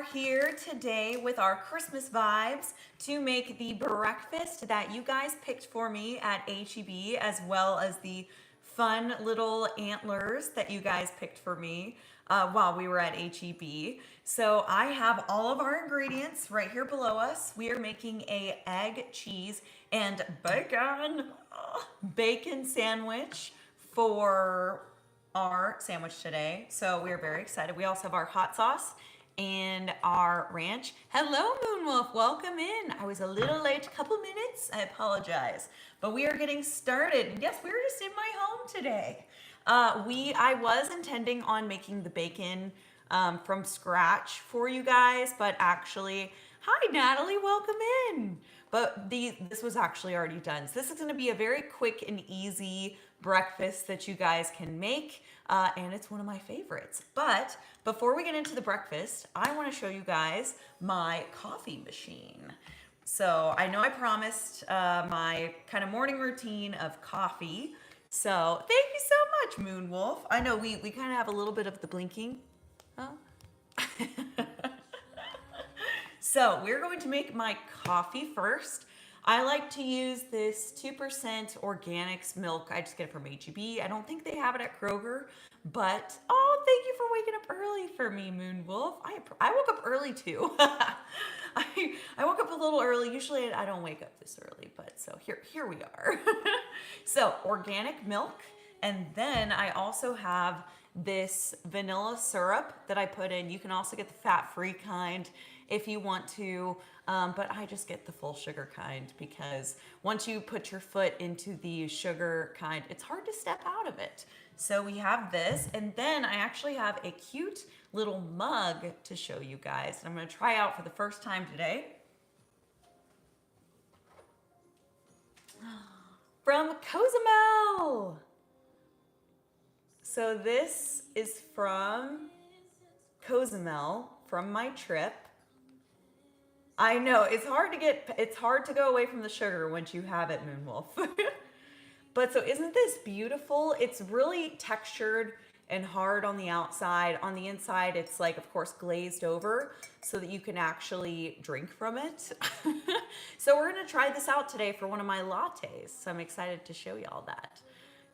here today with our Christmas vibes to make the breakfast that you guys picked for me at HEB, as well as the fun little antlers that you guys picked for me while we were at HEB. So I have all of our ingredients right here below us. We are making a egg, cheese, and bacon sandwich for our sandwich today. So we're very excited. We also have our hot sauce and our ranch. Hello, Moonwolf. Welcome in. I was a little late, a couple minutes. I apologize. But we are getting started. Yes, we're just in my home today. I was intending on making the bacon from scratch for you guys, but actually, hi, Natalie. Welcome in. But this was actually already done. So this is going to be a very quick and easy breakfast that you guys can make, and it's one of my favorites. But before we get into the breakfast, I want to show you guys my coffee machine. So I know I promised my kind of morning routine of coffee. So thank you so much, Moonwolf. I know we kind of have a little bit of the blinking. Huh? So we're going to make my coffee first. I like to use this 2% organics milk. I just get it from HEB. I don't think they have it at Kroger, but oh, thank you for waking up early for me, Moonwolf. I woke up early too. I woke up a little early. Usually I don't wake up this early, but so here we are. So organic milk, and then I also have this vanilla syrup that I put in. You can also get the fat-free kind if you want to, but I just get the full sugar kind because once you put your foot into the sugar kind, it's hard to step out of it. So we have this, and then I actually have a cute little mug to show you guys, and I'm gonna try out for the first time today. From Cozumel. So this is from Cozumel, from my trip. I know, it's hard to go away from the sugar once you have it, Moonwolf. But so isn't this beautiful? It's really textured and hard on the outside. On the inside, it's like, of course, glazed over so that you can actually drink from it. So we're gonna try this out today for one of my lattes. So I'm excited to show y'all that.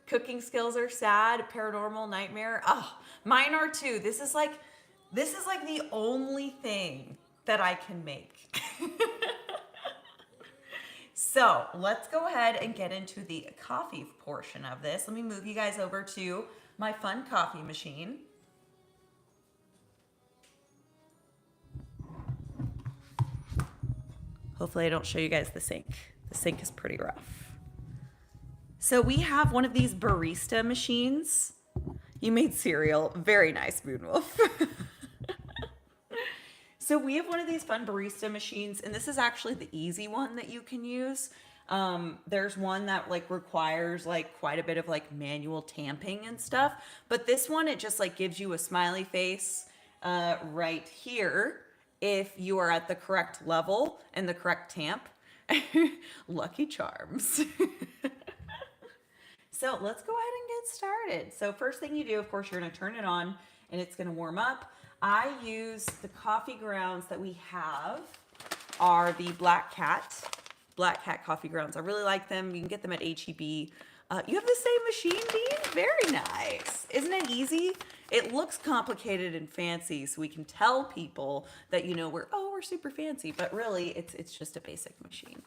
Cooking skills are sad, paranormal, nightmare. Oh, mine are too. This is like the only thing that I can make. So let's go ahead and get into the coffee portion of this. Let me move you guys over to my fun coffee machine. Hopefully I don't show you guys the sink. The sink is pretty rough. So we have one of these barista machines. You made cereal. Very nice, Moonwolf. So we have one of these fun barista machines, and this is actually the easy one that you can use. There's one that like requires like quite a bit of like manual tamping and stuff, but this one, it just like gives you a smiley face right here if you are at the correct level and the correct tamp. Lucky charms. So let's go ahead and get started. So first thing you do, of course, you're gonna turn it on and it's gonna warm up. I use the coffee grounds that we have are the Black Cat coffee grounds. I really like them. You can get them at HEB. You have the same machine, Dean? Very nice. Isn't it easy? It looks complicated and fancy, so we can tell people that, you know, we're super fancy, but really it's just a basic machine.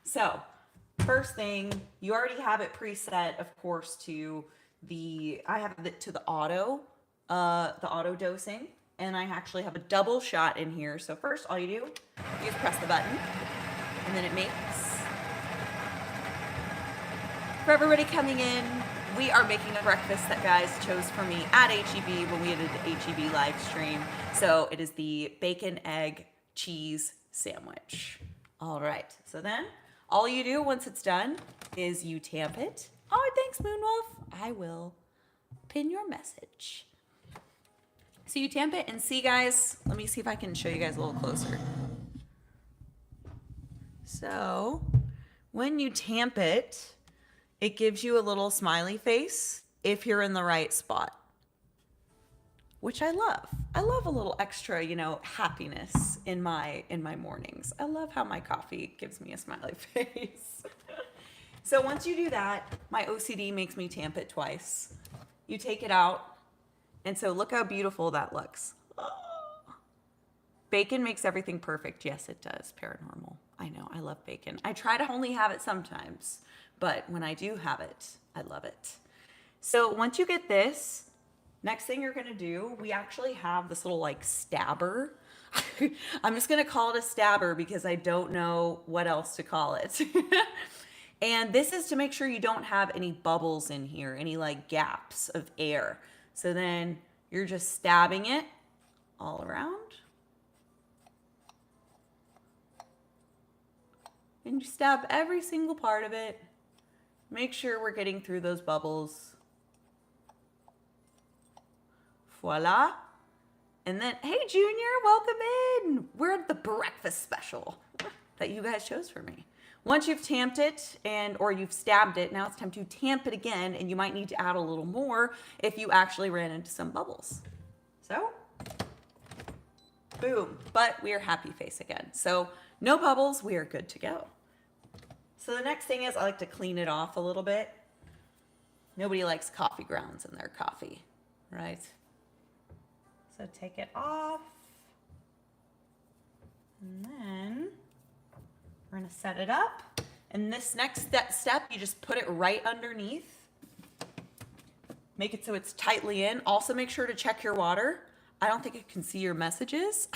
So first thing, you already have it preset, of course, I have it to the auto dosing, and I actually have a double shot in here. So first, all you do is press the button, and then it makes. For everybody coming in, we are making a breakfast that guys chose for me at HEB when we did the HEB live stream. So it is the bacon, egg, cheese sandwich. All right, so then all you do once it's done is you tamp it. Oh, thanks, Moonwolf. I will pin your message. So you tamp it, and see, guys, let me see if I can show you guys a little closer. So when you tamp it, it gives you a little smiley face if you're in the right spot. which I love. I love a little extra, you know, happiness in my mornings. I love how my coffee gives me a smiley face. So once you do that, my OCD makes me tamp it twice. You take it out, and so look how beautiful that looks. Bacon makes everything perfect. Yes, it does. Paranormal. I know. I love bacon. I try to only have it sometimes, but when I do have it, I love it. So once you get this, next thing you're gonna do, we actually have this little like stabber. I'm just gonna call it a stabber because I don't know what else to call it. And this is to make sure you don't have any bubbles in here, any like gaps of air. So then you're just stabbing it all around. And you stab every single part of it. Make sure we're getting through those bubbles. Voila. And then, hey Junior, welcome in. We're at the breakfast special that you guys chose for me. Once you've tamped it or you've stabbed it, now it's time to tamp it again, and you might need to add a little more if you actually ran into some bubbles. So, boom, but we are happy face again. So no bubbles, we are good to go. So the next thing is I like to clean it off a little bit. Nobody likes coffee grounds in their coffee, right? So take it off. And then we're gonna set it up. And this next step, you just put it right underneath. Make it so it's tightly in. Also make sure to check your water. I don't think it can see your messages.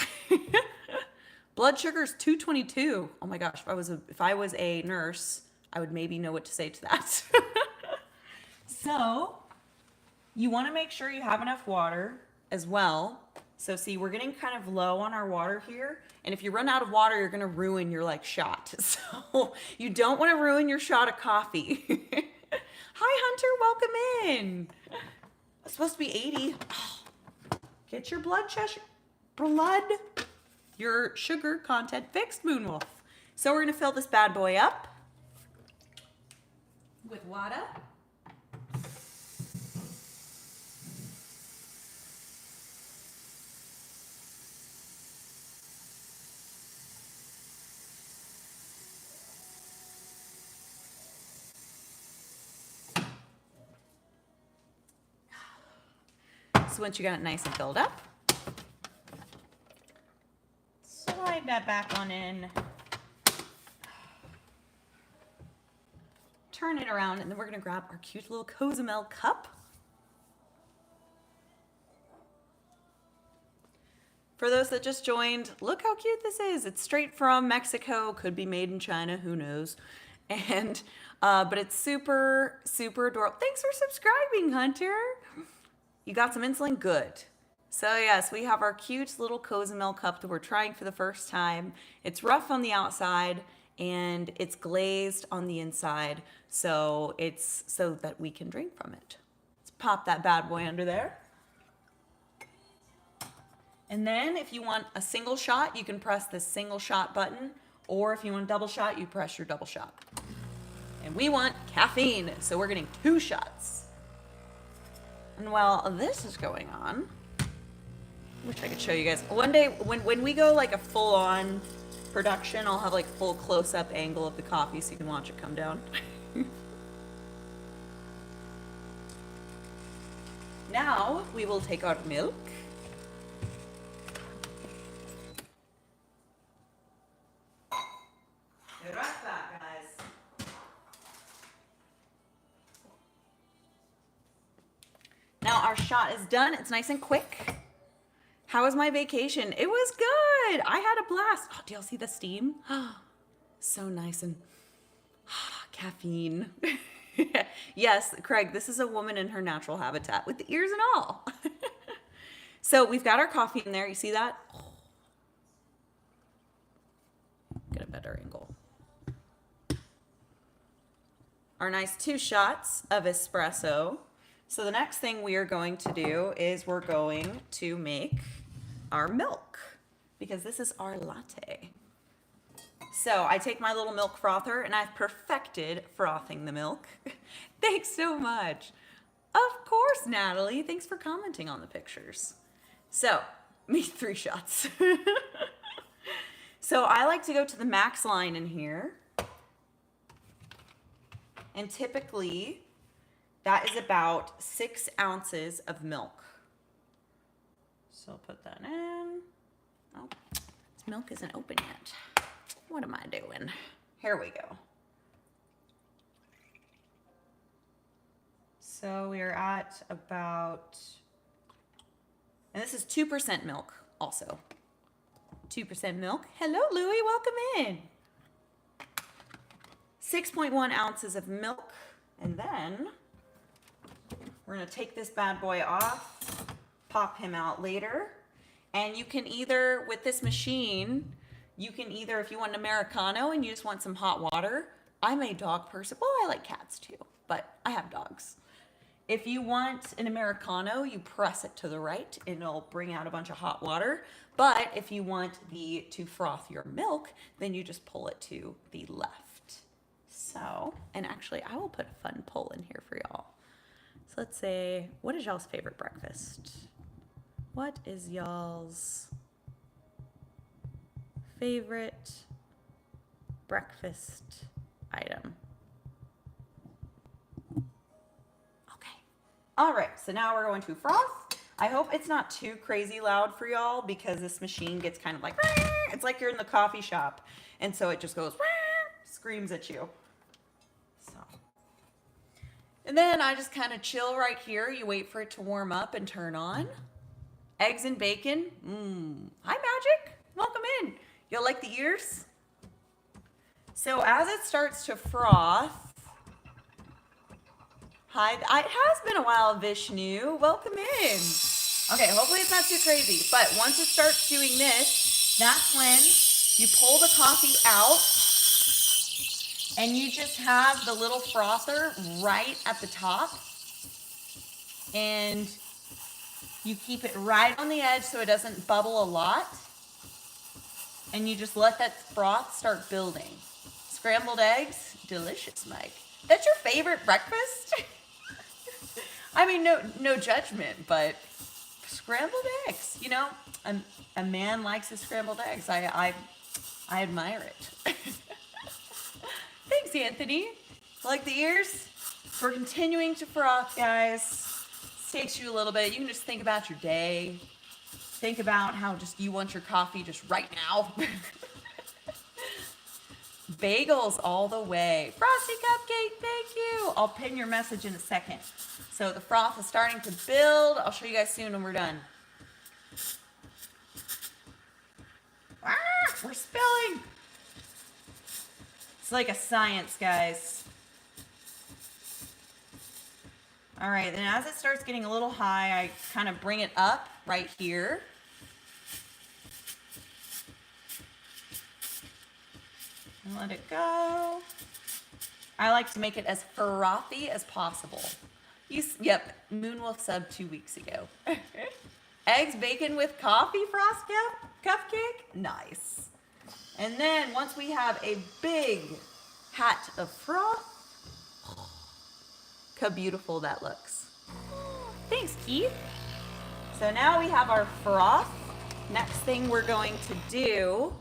Blood sugar is 222. Oh my gosh, if I was a nurse, I would maybe know what to say to that. So you wanna make sure you have enough water as well. So see, we're getting kind of low on our water here. And if you run out of water, you're gonna ruin your like shot. So you don't wanna ruin your shot of coffee. Hi Hunter, welcome in. It's supposed to be 80. Oh, get your your sugar content fixed, Moonwolf. So we're gonna fill this bad boy up with water. So once you got it nice and filled up, slide that back on in, turn it around, and then we're gonna grab our cute little Cozumel cup. For those that just joined, look how cute this is. It's straight from Mexico, could be made in China, who knows. And, but it's super, super adorable. Thanks for subscribing, Hunter. You got some insulin? Good. So yes, we have our cute little Cozumel cup that we're trying for the first time. It's rough on the outside and it's glazed on the inside. So it's so that we can drink from it. Let's pop that bad boy under there. And then if you want a single shot, you can press the single shot button. Or if you want a double shot, you press your double shot. And we want caffeine, so we're getting 2 shots. And while this is going on, I wish I could show you guys. One day, when we go like a full-on production, I'll have like full close-up angle of the coffee so you can watch it come down. Now, we will take our milk. Be right back, guys. Now our shot is done. It's nice and quick. How was my vacation? It was good. I had a blast. Oh, do y'all see the steam? So nice and caffeine. Yes, Craig, this is a woman in her natural habitat with the ears and all. So we've got our coffee in there. You see that? Oh. Get a better angle. Our nice 2 shots of espresso. So the next thing we are going to do is we're going to make our milk because this is our latte. So I take my little milk frother and I've perfected frothing the milk. Thanks so much. Of course, Natalie. Thanks for commenting on the pictures. So, me 3 shots. So I like to go to the max line in here. And typically, that is about 6 ounces of milk. So I'll put that in. Oh, this milk isn't open yet. What am I doing? Here we go. So we are at about, and this is 2% milk also. 2% milk. Hello, Louie, welcome in. 6.1 ounces of milk. And then we're gonna take this bad boy off, pop him out later. And you can either, with this machine, you can either, if you want an Americano and you just want some hot water, I'm a dog person. Well, I like cats too, but I have dogs. If you want an Americano, you press it to the right and it'll bring out a bunch of hot water. But if you want to froth your milk, then you just pull it to the left. So, and actually I will put a fun poll in here for y'all. So let's say, what is y'all's favorite breakfast? What is y'all's favorite breakfast item? All right, so now we're going to froth. I hope it's not too crazy loud for y'all because this machine gets kind of like, it's like you're in the coffee shop. And so it just goes, screams at you. So, and then I just kind of chill right here. You wait for it to warm up and turn on. Eggs and bacon. Hi, Magic. Welcome in. You'll like the ears? So as it starts to froth, hi, it has been a while, Vishnu. Welcome in. Okay, hopefully it's not too crazy, but once it starts doing this, that's when you pull the coffee out and you just have the little frother right at the top and you keep it right on the edge so it doesn't bubble a lot and you just let that froth start building. Scrambled eggs, delicious, Mike. That's your favorite breakfast? I mean, no judgment, but scrambled eggs, you know, a man likes his scrambled eggs. I admire it. Thanks, Anthony. Like the ears? We're continuing to froth, guys. This takes you a little bit. You can just think about your day. Think about how just you want your coffee just right now. Bagels all the way. Frosty Cupcake, thank you. I'll pin your message in a second. So the froth is starting to build. I'll show you guys soon when we're done. Ah, we're spilling. It's like a science, guys. All right, then as it starts getting a little high, I kind of bring it up right here. And let it go. I like to make it as frothy as possible. Yep, Moonwolf subbed 2 weeks ago. Eggs, bacon with coffee frost cupcake? Nice. And then once we have a big hat of froth, look how beautiful that looks. Thanks, Keith. So now we have our froth. Next thing we're going to do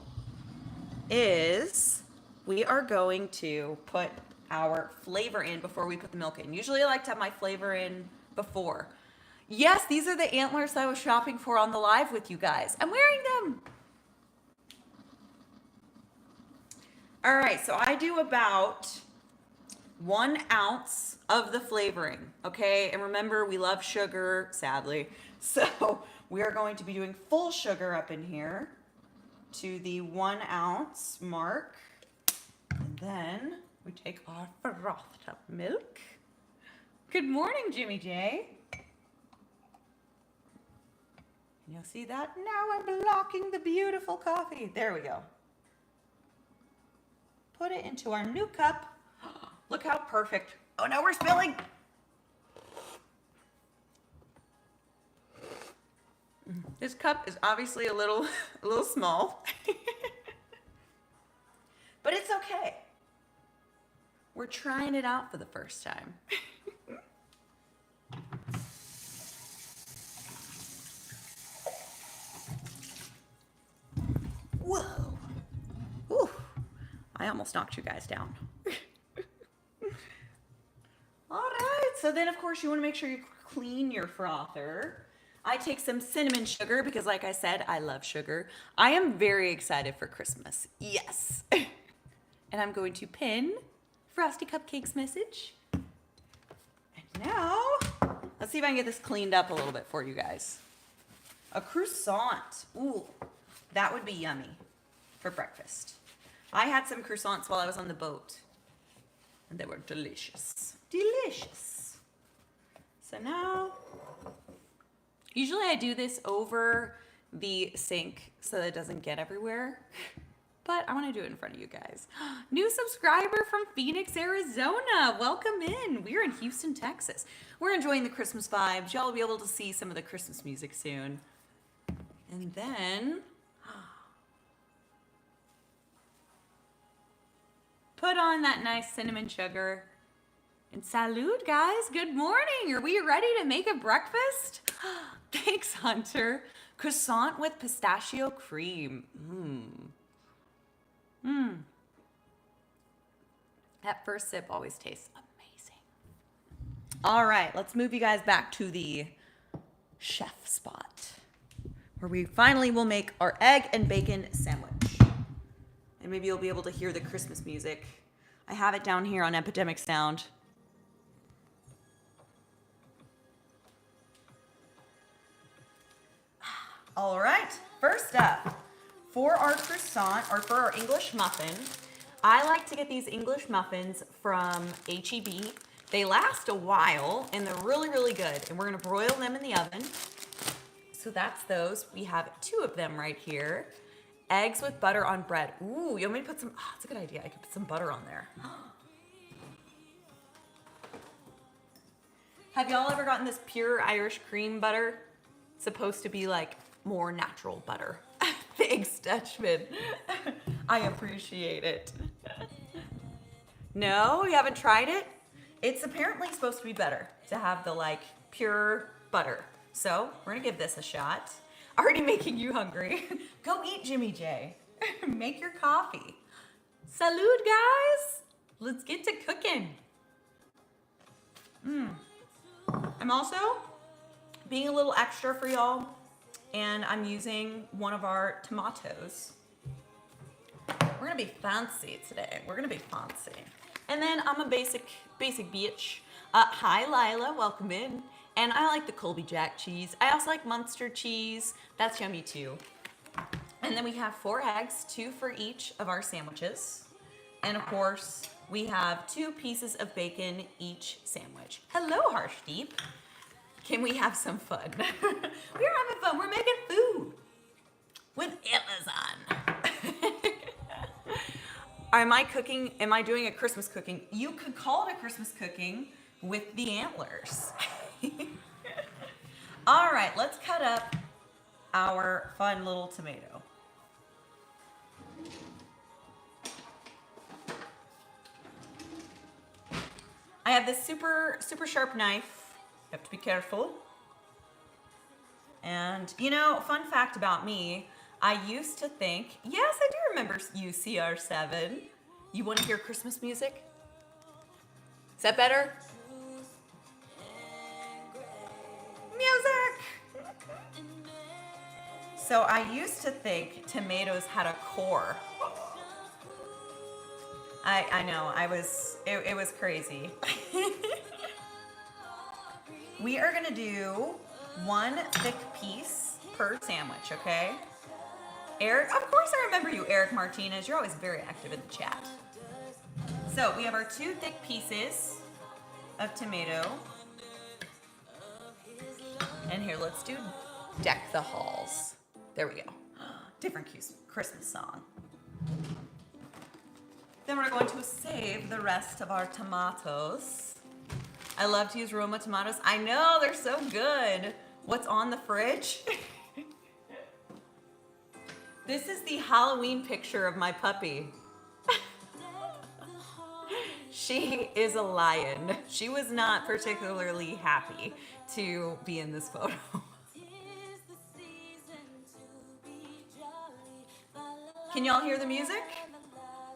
is we are going to put our flavor in before we put the milk in. Usually I like to have my flavor in before. Yes, these are the antlers I was shopping for on the live with you guys. I'm wearing them. All right, so I do about 1 ounce of the flavoring, okay? And remember, we love sugar, sadly. So we are going to be doing full sugar up in here to the 1 ounce mark. And then we take our frothed up milk. Good morning, Jimmy J. And you'll see that now I'm blocking the beautiful coffee. There we go. Put it into our new cup. Look how perfect. Oh no, we're spilling. This cup is obviously a little small. But it's okay. We're trying it out for the first time. I almost knocked you guys down. All right, so then of course you want to make sure you clean your frother. I take some cinnamon sugar because like I said, I love sugar. I am very excited for Christmas. Yes. And I'm going to pin Frosty Cupcakes message. And now, let's see if I can get this cleaned up a little bit for you guys. A croissant. Ooh, that would be yummy for breakfast. I had some croissants while I was on the boat, and they were delicious. Delicious. So now, usually I do this over the sink so that it doesn't get everywhere, but I want to do it in front of you guys. New subscriber from Phoenix, Arizona. Welcome in. We're in Houston, Texas. We're enjoying the Christmas vibes. Y'all will be able to see some of the Christmas music soon. And then put on that nice cinnamon sugar. And salud, guys. Good morning. Are we ready to make a breakfast? Thanks, Hunter. Croissant with pistachio cream. That first sip always tastes amazing. All right, let's move you guys back to the chef spot, where we finally will make our egg and bacon sandwich. And maybe you'll be able to hear the Christmas music. I have it down here on Epidemic Sound. All right, first up, for our croissant, or for our English muffin, I like to get these English muffins from H-E-B. They last a while, and they're really, really good. And we're gonna broil them in the oven. So that's those. We have 2 of them right here. Eggs with butter on bread. Ooh, you want me to put some, that's a good idea. I could put some butter on there. Have y'all ever gotten this pure Irish cream butter? It's supposed to be like more natural butter. Thanks, Dutchman. I appreciate it. No, you haven't tried it? It's apparently supposed to be better to have the like pure butter. So we're gonna give this a shot. Already making you hungry. Go eat, Jimmy J. Make your coffee. Salud, guys. Let's get to cooking. I'm also being a little extra for y'all, and I'm using one of our tomatoes. We're gonna be fancy today. We're gonna be fancy. And then I'm a basic bitch. Hi, Lila, welcome in. And I like the Colby Jack cheese. I also like Munster cheese. That's yummy too. And then we have 4 eggs, 2 for each of our sandwiches. And of course, we have 2 pieces of bacon each sandwich. Hello, Harshdeep. Can we have some fun? We are having fun. We're making food with Amazon. Am I doing a Christmas cooking? You could call it a Christmas cooking with the antlers. All right, let's cut up our fun little tomato. I have this super sharp knife. You have to be careful. And you know, fun fact about me, I used to think, yes, I do remember UCR7. You want to hear Christmas music? Is that better? Music! So I used to think tomatoes had a core. I know, it was crazy. We are gonna do 1 thick piece per sandwich, okay? Eric, of course I remember you, Eric Martinez. You're always very active in the chat. So we have our 2 thick pieces of tomato. And here, let's do Deck the Halls. There we go. Different Christmas song. Then we're going to save the rest of our tomatoes. I love to use Roma tomatoes. I know, they're so good. What's on the fridge? This is the Halloween picture of my puppy. She is a lion. She was not particularly happy to be in this photo. Can y'all hear the music?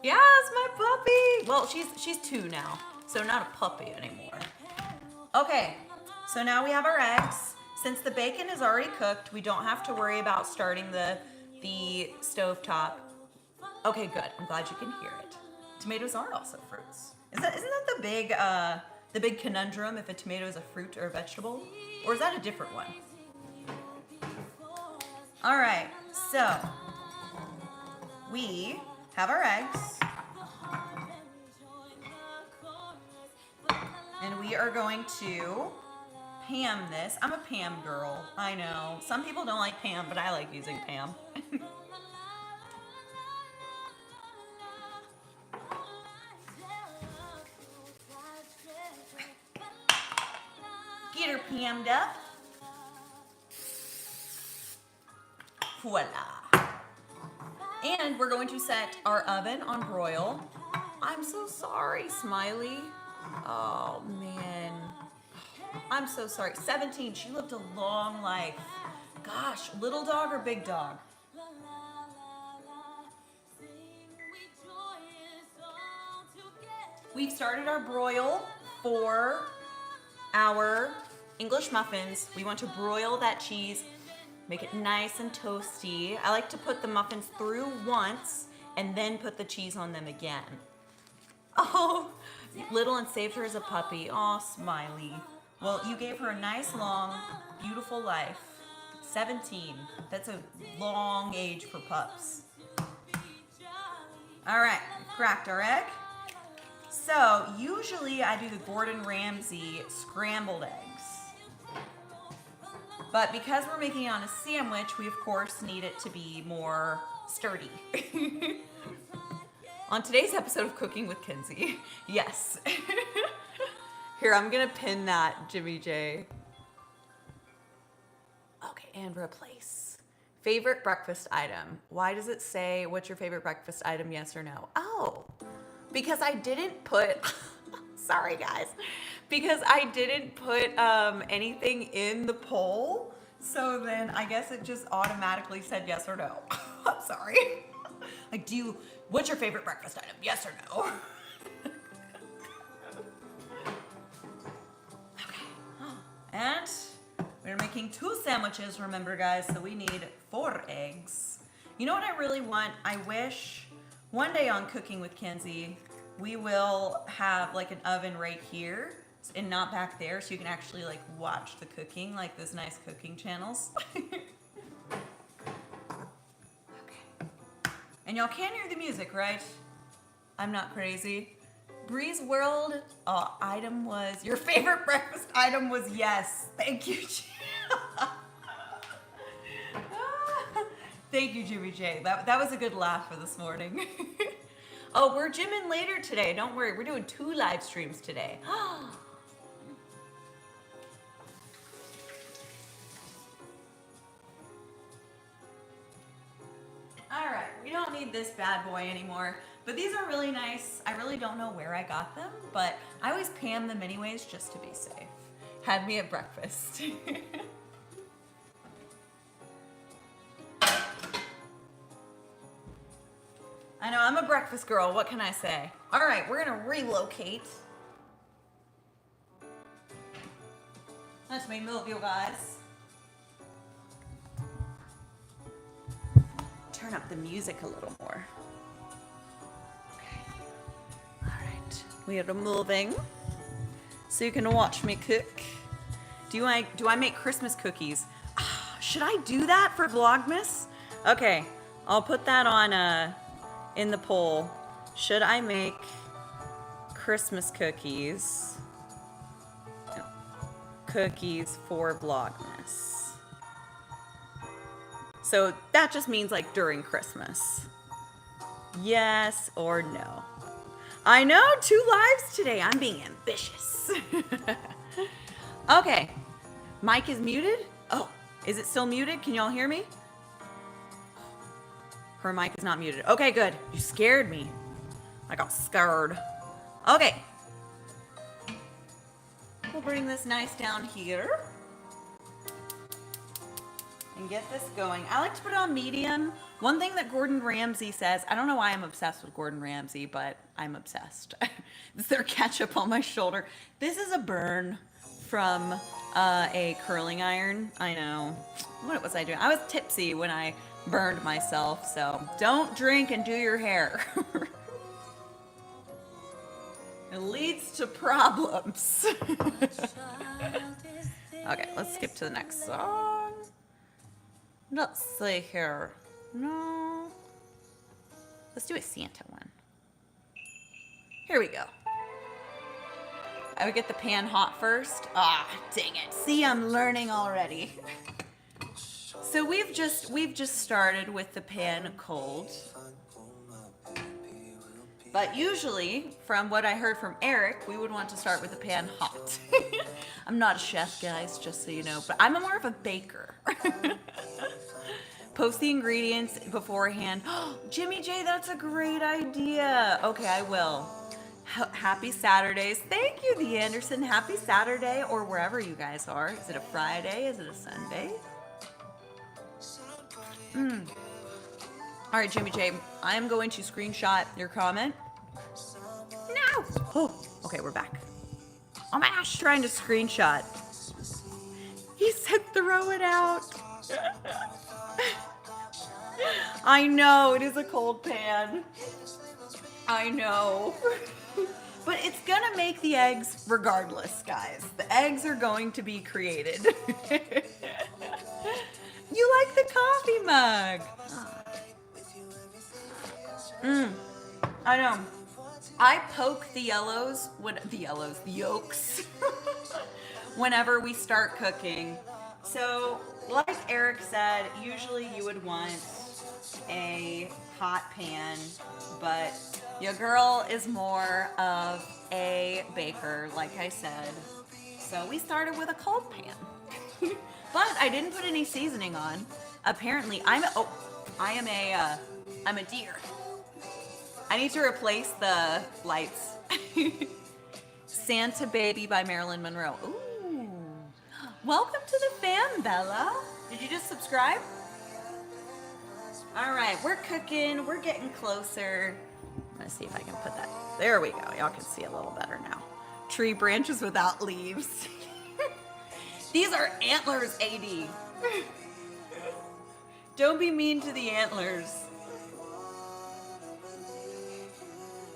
Yes, my puppy. Well, she's 2 now, so not a puppy anymore. Okay, so now we have our eggs. Since the bacon is already cooked, we don't have to worry about starting the stovetop. Okay, good. I'm glad you can hear it. Tomatoes are also fruits. Isn't that the big conundrum if a tomato is a fruit or a vegetable? Or is that a different one? All right, so we have our eggs. And we are going to Pam this. I'm a Pam girl, I know. Some people don't like Pam, but I like using Pam. Get her Pam'd up. Voila. And we're going to set our oven on broil. I'm so sorry, Smiley. Oh, man. I'm so sorry. 17, she lived a long life. Gosh, little dog or big dog? We've started our broil for our English muffins. We want to broil that cheese, make it nice and toasty. I like to put the muffins through once and then put the cheese on them again. Oh, little and saved her as a puppy. Oh, Smiley. Well, you gave her a nice, long, beautiful life. 17. That's a long age for pups. All right, cracked our egg. So usually I do the Gordon Ramsay scrambled eggs. But because we're making it on a sandwich, we of course need it to be more sturdy. On today's episode of Cooking with Kinsey, yes. Here, I'm gonna pin that, Jimmy J. Okay, and replace. Favorite breakfast item. Why does it say, what's your favorite breakfast item, yes or no? Oh, because I didn't put, sorry guys, because I didn't put anything in the poll. So then I guess it just automatically said yes or no. I'm sorry. Like, what's your favorite breakfast item? Yes or no? Okay. And we're making 2 sandwiches, remember guys, so we need 4 eggs. You know what I really want? I wish one day on Cooking with Kinsey, we will have like an oven right here and not back there, so you can actually like watch the cooking, like those nice cooking channels. Okay. And y'all can hear the music, right? I'm not crazy. Bree's World item was, your favorite breakfast item was yes. Thank you, Thank you, Jimmy J. That was a good laugh for this morning. Oh, we're gymming later today. Don't worry. We're doing 2 live streams today. All right. We don't need this bad boy anymore. But these are really nice. I really don't know where I got them, but I always Pam them anyways just to be safe. Had me at breakfast. I know, I'm a breakfast girl. What can I say? All right, we're gonna relocate. Let me move, you guys. Turn up the music a little more. Okay. All right, we are moving so you can watch me cook. Do I make Christmas cookies? Should I do that for Vlogmas? Okay, I'll put that on in the poll. Should I make Christmas cookies for Vlogmas? So that just means like during Christmas. Yes or no? I know, 2 lives today. I'm being ambitious. Okay, mic is muted. Oh, is it still muted? Can y'all hear me? Her mic is not muted. Okay, good. You scared me. I got scared. Okay. We'll bring this nice down here. and get this going. I like to put it on medium. One thing that Gordon Ramsay says, I don't know why I'm obsessed with Gordon Ramsay, but I'm obsessed. Is there ketchup on my shoulder? This is a burn from a curling iron. I know. What was I doing? I was tipsy when I burned myself, so don't drink and do your hair. It leads to problems. Okay, let's skip to the next song. Let's see here. No. Let's do a Santa one. Here we go. I would get the pan hot first. Ah, dang it. See, I'm learning already. So we've just started with the pan cold. But usually, from what I heard from Eric, we would want to start with the pan hot. I'm not a chef, guys, just so you know, but I'm more of a baker. Post the ingredients beforehand. Jimmy J, that's a great idea. Okay, I will. Happy Saturdays. Thank you, The Anderson. Happy Saturday, or wherever you guys are. Is it a Friday? Is it a Sunday? All right, Jimmy J, I am going to screenshot your comment. No! Oh, okay, we're back. Oh my gosh, trying to screenshot. He said throw it out. I know, it is a cold pan. I know. But it's gonna make the eggs regardless, guys. The eggs are going to be created. You like the coffee mug. I know. I poke the yolks whenever we start cooking. So, like Eric said, usually you would want a hot pan, but your girl is more of a baker, like I said. So we started with a cold pan. But I didn't put any seasoning on. Apparently, I'm a deer. I need to replace the lights. Santa Baby by Marilyn Monroe. Ooh. Welcome to the fam, Bella. Did you just subscribe? All right, we're cooking. We're getting closer. I'm gonna see if I can put that. There we go. Y'all can see a little better now. Tree branches without leaves. These are antlers, AD. Don't be mean to the antlers.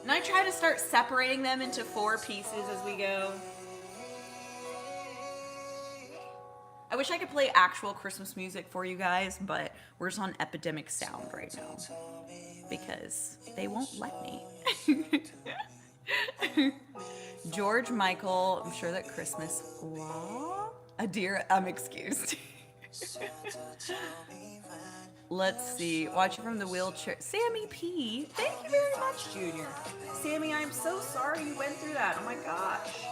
And I try to start separating them into 4 pieces as we go. I wish I could play actual Christmas music for you guys, but we're just on epidemic sound right now because they won't let me. George Michael, I'm sure that Christmas. What? A deer, I'm excused. Let's see. Watching from the wheelchair. Sammy P. Thank you very much, Junior. Sammy, I'm so sorry you went through that. Oh my gosh.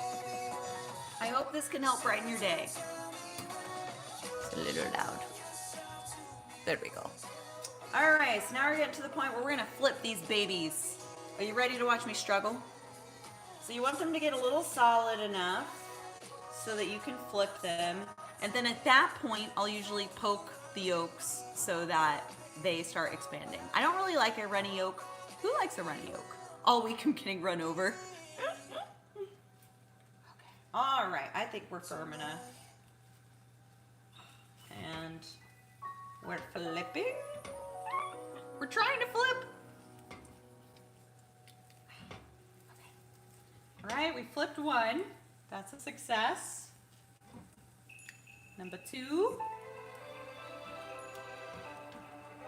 I hope this can help brighten your day. It's a little loud. There we go. All right, so now we're getting to the point where we're gonna flip these babies. Are you ready to watch me struggle? So you want them to get a little solid enough so that you can flip them. And then at that point, I'll usually poke the yolks so that they start expanding. I don't really like a runny yolk. Who likes a runny yolk? All week I'm getting run over. Okay. All right, I think we're firm enough. And we're flipping. We're trying to flip. Okay. All right, we flipped one. That's a success. Number 2.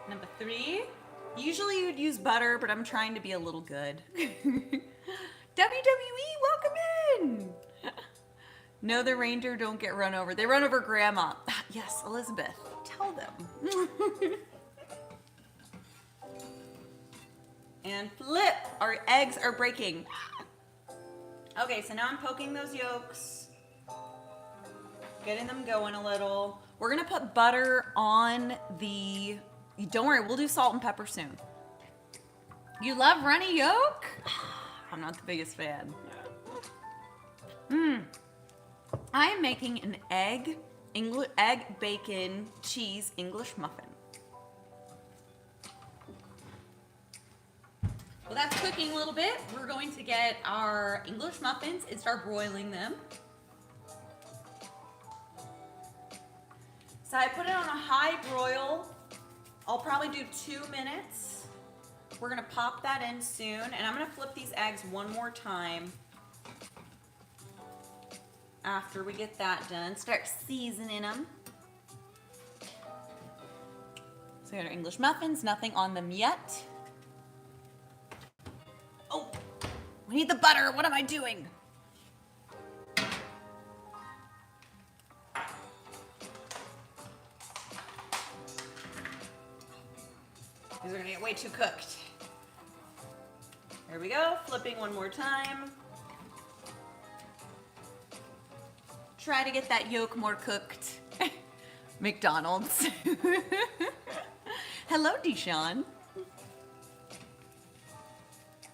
Number 3. Usually you'd use butter, but I'm trying to be a little good. WWE, welcome in! No, the reindeer don't get run over. They run over Grandma. Yes, Elizabeth, tell them. And flip! Our eggs are breaking. Okay, so now I'm poking those yolks. Getting them going a little. We're gonna put butter on the... Don't worry, we'll do salt and pepper soon. You love runny yolk? I'm not the biggest fan. I am making an egg egg, bacon, cheese, English muffin. Well, that's cooking a little bit. We're going to get our English muffins and start broiling them. So I put it on a high broil. I'll probably do 2 minutes. We're gonna pop that in soon, and I'm gonna flip these eggs one more time after we get that done. Start seasoning them. So we got our English muffins, nothing on them yet. Oh, we need the butter. What am I doing? These are gonna get way too cooked. There we go, flipping one more time. Try to get that yolk more cooked. McDonald's. Hello, Deshaun.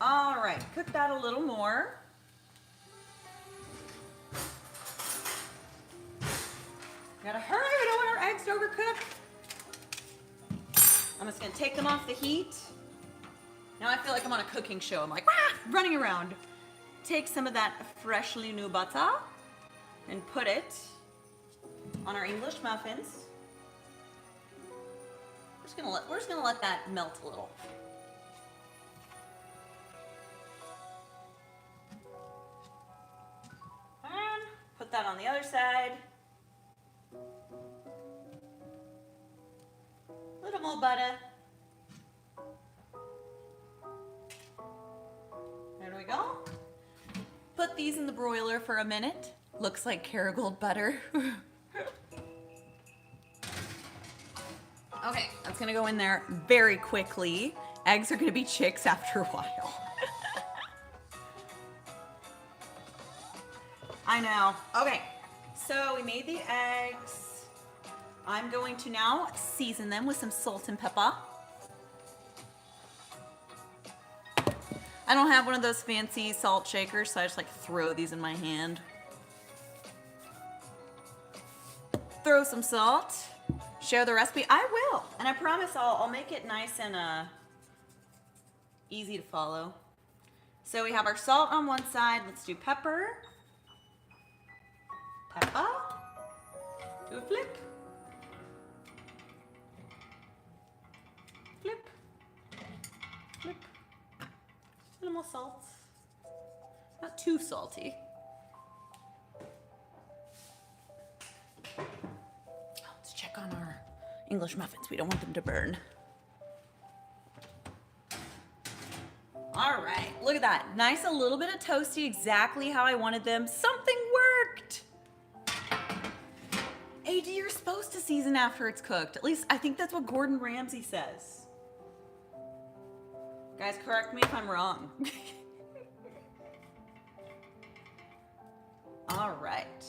All right, cook that a little more. Gotta hurry, we don't want our eggs to overcook. I'm just gonna take them off the heat. Now I feel like I'm on a cooking show. I'm like, running around. Take some of that freshly new butter and put it on our English muffins. We're just gonna let that melt a little. And put that on the other side. A little more butter. There we go. Put these in the broiler for a minute. Looks like Kerrygold butter. Okay, that's gonna go in there very quickly. Eggs are gonna be chicks after a while. I know. Okay, so we made the eggs. I'm going to now season them with some salt and pepper. I don't have one of those fancy salt shakers, so I just like throw these in my hand. Throw some salt. Share the recipe. I will, and I promise I'll make it nice and easy to follow. So we have our salt on one side. Let's do pepper. Pepper. Do a flip. Flip. Flip. A little more salt. Not too salty. Let's check on our English muffins. We don't want them to burn. All right, look at that. Nice, a little bit of toasty, exactly how I wanted them. Something worked. AD, you're supposed to season after it's cooked. At least I think that's what Gordon Ramsay says. Guys, correct me if I'm wrong. All right.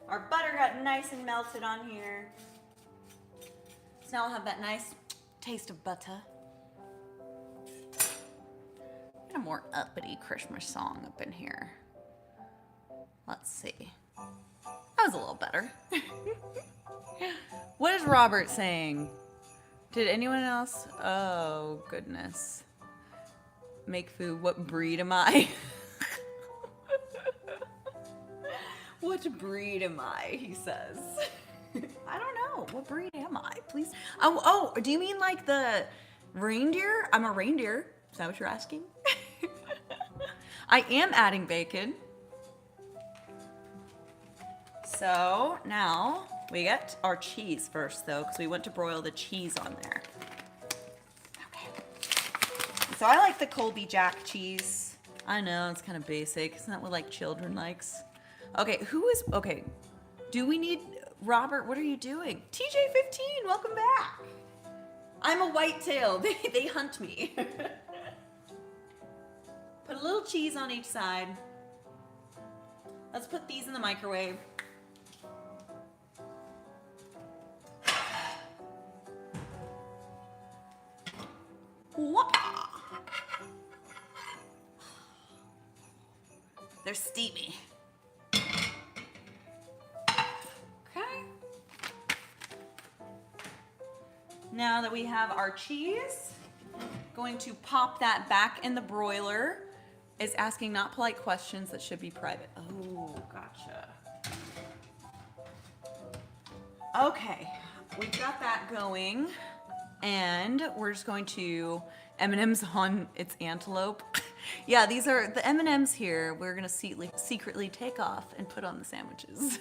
Our butter got nice and melted on here. So now I'll have that nice taste of butter. And a more uppity Christmas song up in here. Let's see. That was a little better. What is Robert saying? Did anyone else? Oh, goodness. Make food. What breed am I? What breed am I? He says. I don't know. What breed am I? Please. Oh, do you mean like the reindeer? I'm a reindeer. Is that what you're asking? I am adding bacon. So now we get our cheese first, though, because we want to broil the cheese on there. Okay. So I like the Colby Jack cheese. I know, it's kind of basic. Isn't that what like children likes? Okay, okay, do we need, Robert, what are you doing? TJ15, welcome back. I'm a whitetail, they hunt me. Put a little cheese on each side. Let's put these in the microwave. They're steamy. Okay. Now that we have our cheese, going to pop that back in the broiler. Is asking not polite questions that should be private. Oh, gotcha. Okay, we've got that going, and we're just going to M&Ms on its antelope. Yeah, these are the M&Ms here. We're gonna secretly take off and put on the sandwiches.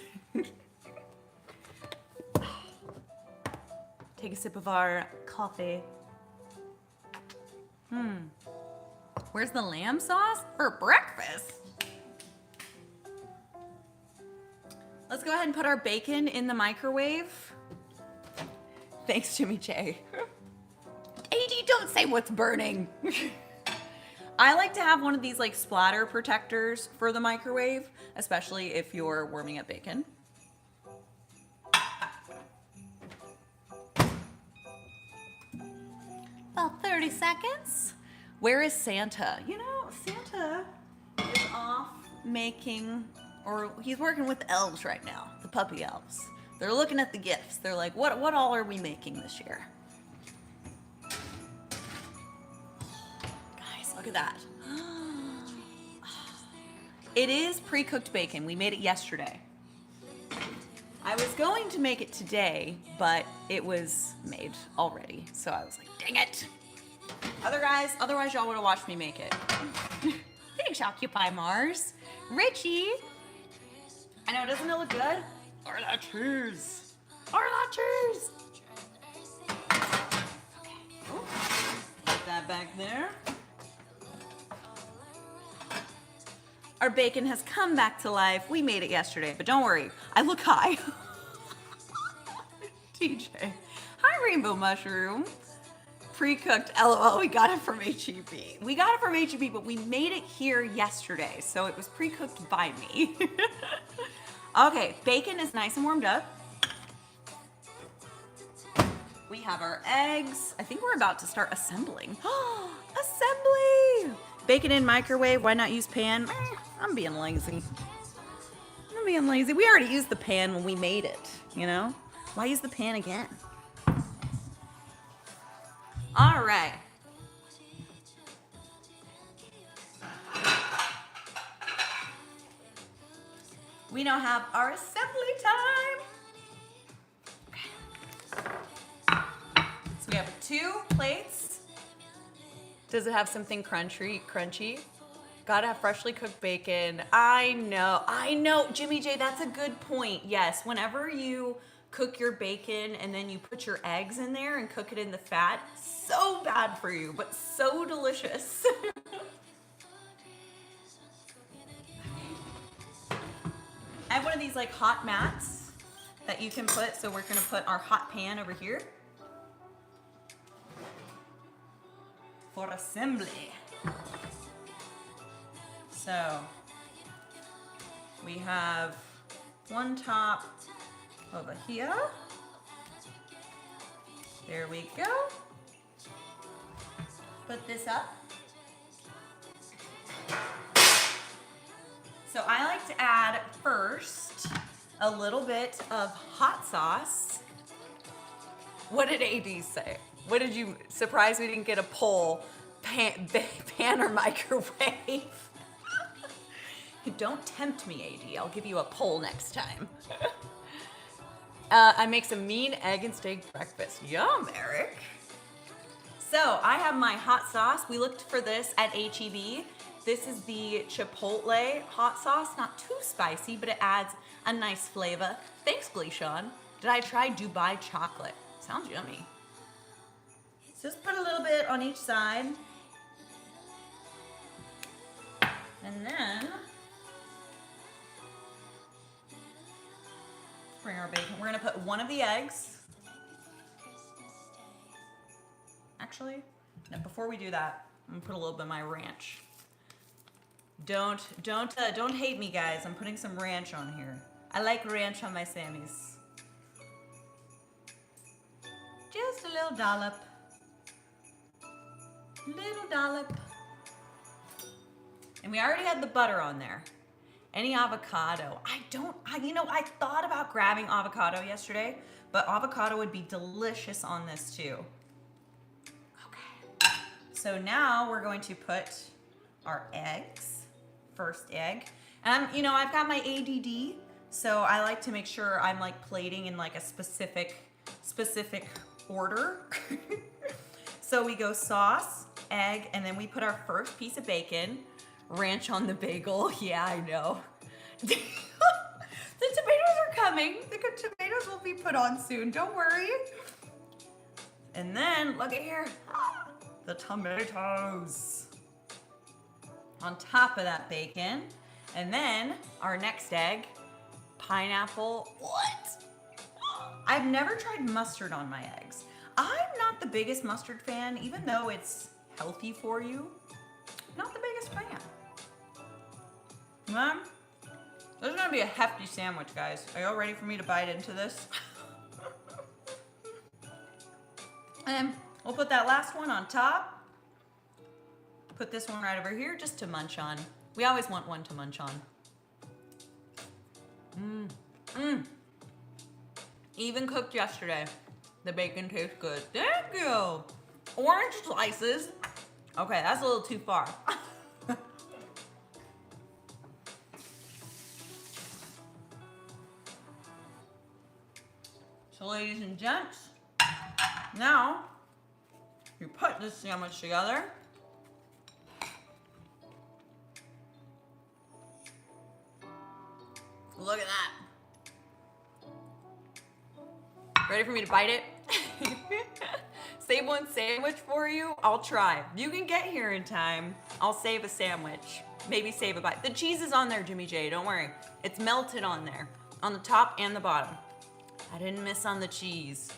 Take a sip of our coffee. Where's the lamb sauce for breakfast? Let's go ahead and put our bacon in the microwave. Thanks, Jimmy J. AD, don't say what's burning. I like to have one of these like splatter protectors for the microwave, especially if you're warming up bacon. About 30 seconds. Where is Santa? You know, Santa is off making, or he's working with the elves right now, the puppy elves. They're looking at the gifts. They're like, what all are we making this year? Guys, look at that. It is pre-cooked bacon. We made it yesterday. I was going to make it today, but it was made already. So I was like, dang it. Otherwise y'all would have watched me make it. Thanks, Occupy Mars. Richie. I know, doesn't it look good? Or that cheese. Or that cheese. Okay. Ooh. Put that back there. Our bacon has come back to life. We made it yesterday, but don't worry. I look high. TJ. Hi, Rainbow Mushroom. Pre-cooked, LOL, we got it from HEB. We got it from HEB, but we made it here yesterday, so it was pre-cooked by me. Okay, bacon is nice and warmed up. We have our eggs. I think we're about to start assembling. Assembly! Bacon in microwave, why not use pan? I'm being lazy. We already used the pan when we made it, you know? Why use the pan again? All right. We now have our assembly time. Okay. So we have 2 plates. Does it have something crunchy? Gotta have freshly cooked bacon. I know, Jimmy J, that's a good point. Yes, whenever you cook your bacon and then you put your eggs in there and cook it in the fat, so bad for you, but so delicious. I have one of these like hot mats that you can put, so we're gonna put our hot pan over here for assembly. So we have one top over here. There we go. Put this up. So I like to add first a little bit of hot sauce. What did AD say? What did you, surprised we didn't get a poll, pan or microwave? Don't tempt me, AD. I'll give you a poll next time. I make some mean egg and steak breakfast. Yum, Eric. So I have my hot sauce. We looked for this at HEB. This is the Chipotle hot sauce. Not too spicy, but it adds a nice flavor. Thanks, Gleeshon. Did I try Dubai chocolate? Sounds yummy. So just put a little bit on each side. And then bring our bacon. We're gonna put one of the eggs. Actually, no, before we do that, I'm gonna put a little bit of my ranch. Don't hate me, guys. I'm putting some ranch on here. I like ranch on my Sammys. Just a little dollop. Little dollop. And we already had the butter on there. Any avocado. I thought about grabbing avocado yesterday, but avocado would be delicious on this too. Okay. So now we're going to put our eggs, first egg. And I've got my ADD, so I like to make sure I'm like plating in like a specific order. So we go sauce, egg, and then we put our first piece of bacon, ranch on the bagel. Yeah, I know. The tomatoes are coming. The tomatoes will be put on soon. Don't worry. And then look at here, the tomatoes on top of that bacon. And then our next egg, pineapple. What? I've never tried mustard on my eggs. I'm not the biggest mustard fan, even though it's healthy for you. Not the biggest fan. Mom, this is gonna be a hefty sandwich, guys. Are y'all ready for me to bite into this? And we'll put that last one on top. Put this one right over here just to munch on. We always want one to munch on. Even cooked yesterday. The bacon tastes good. Thank you. Orange slices. Okay, that's a little too far. So ladies and gents, now you put this sandwich together. Look at that. Ready for me to bite it? Save one sandwich for you? I'll try. You can get here in time. I'll save a sandwich. Maybe save a bite. The cheese is on there, Jimmy J, don't worry. It's melted on there, on the top and the bottom. I didn't miss on the cheese.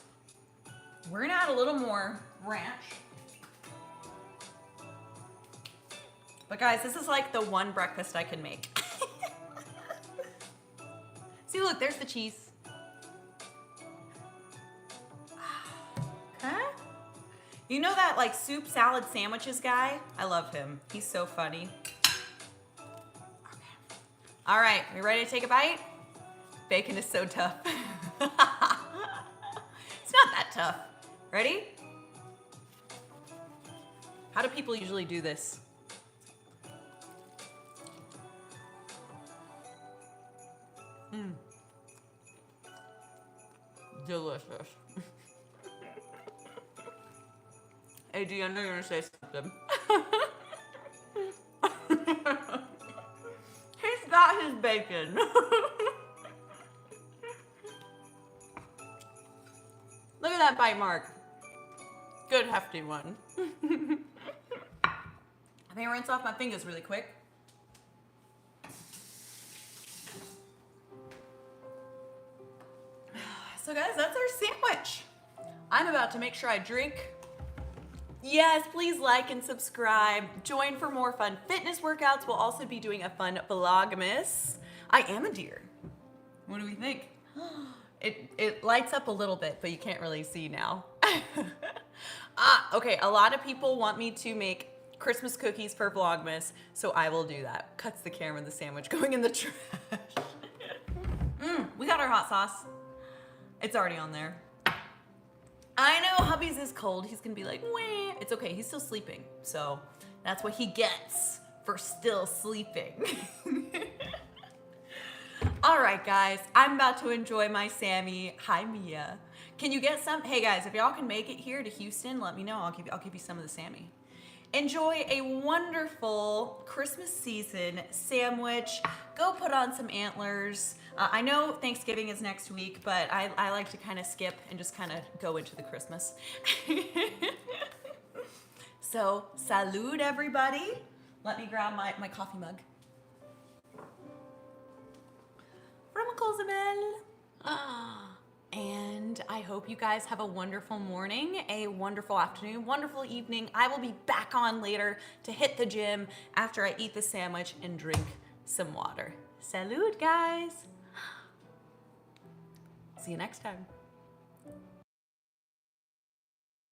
We're gonna add a little more ranch. But guys, this is like the one breakfast I can make. See, look, there's the cheese. Okay. You know that like soup salad sandwiches guy? I love him. He's so funny. Okay. All right, we ready to take a bite? Bacon is so tough. It's not that tough. Ready? How do people usually do this? Delicious. AD, I know you're gonna say something. He's got his bacon. Look at that bite mark. Good hefty one. I'm gonna rinse off my fingers really quick. So guys, that's our sandwich. I'm about to make sure I drink. Yes, please like and subscribe. Join for more fun fitness workouts. We'll also be doing a fun vlogmas. I am a deer. What do we think? It lights up a little bit, but you can't really see now. Okay, a lot of people want me to make Christmas cookies for vlogmas, so I will do that. Cuts the camera, the sandwich going in the trash. We got our hot sauce. It's already on there. I know hubby's is cold. He's gonna be like, wah. It's okay, he's still sleeping. So that's what he gets for still sleeping. All right, guys, I'm about to enjoy my Sammy. Hi, Mia. Can you get some? Hey guys, if y'all can make it here to Houston, let me know. I'll give you some of the Sammy. Enjoy a wonderful Christmas season sandwich. Go put on some antlers. I know Thanksgiving is next week, but I like to kind of skip and just kind of go into the Christmas. So, salud everybody. Let me grab my coffee mug. From Cozumel. And I hope you guys have a wonderful morning, a wonderful afternoon, wonderful evening. I will be back on later to hit the gym after I eat the sandwich and drink some water. Salud, guys. See you next time.